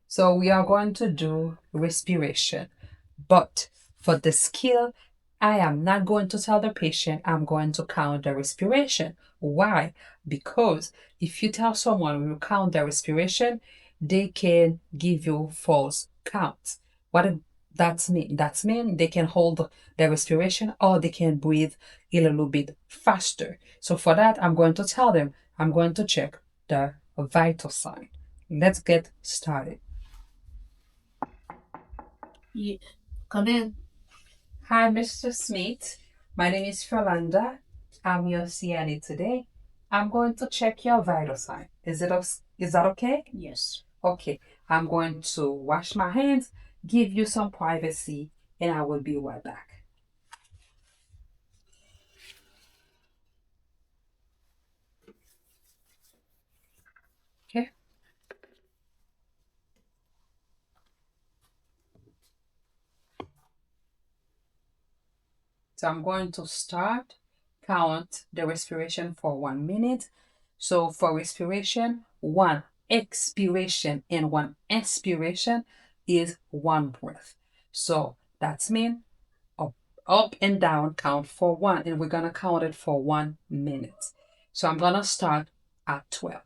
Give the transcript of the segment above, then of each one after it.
So we are going to do respiration. But for the skill, I am not going to tell the patient I'm going to count the respiration. Why? Because if you tell someone you count the respiration, they can give you false counts. What that's mean? That's mean they can hold the respiration or they can breathe a little bit faster. So for that, I'm going to tell them I'm going to check the vital sign. Let's get started. Yeah. Come in. Hi, Mr. Smith. My name is Yolanda. I'm your CNA today. I'm going to check your vital sign. Is that okay? Yes. Okay. I'm going to wash my hands, give you some privacy, and I will be right back. Okay. So I'm going to start count the respiration for 1 minute. So for respiration, one expiration and one inspiration is one breath. So that's mean up, up and down count for one, and we're gonna count it for 1 minute. So I'm gonna start at 12.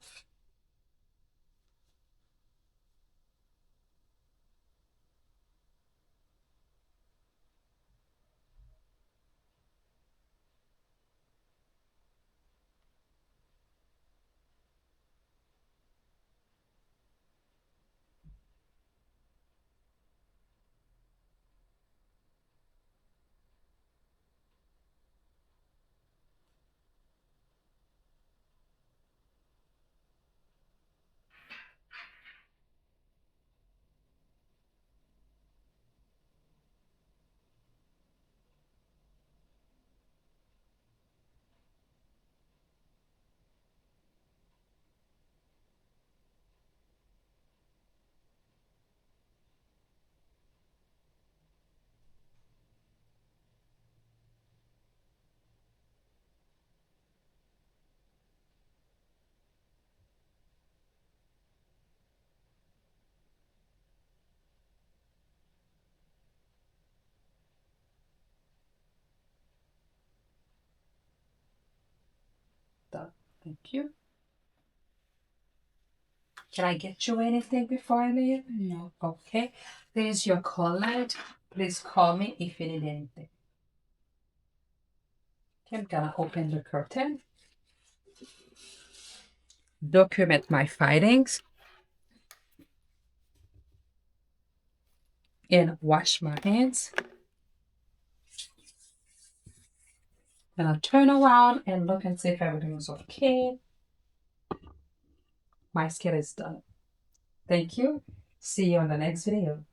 Thank you. Can I get you anything before I leave? No. Okay. There's your call light. Please call me if you need anything. Okay, I'm gonna open the curtain, document my findings, and wash my hands. And I'll turn around and look and see if everything is okay. My skin is done. Thank you. See you on the next video.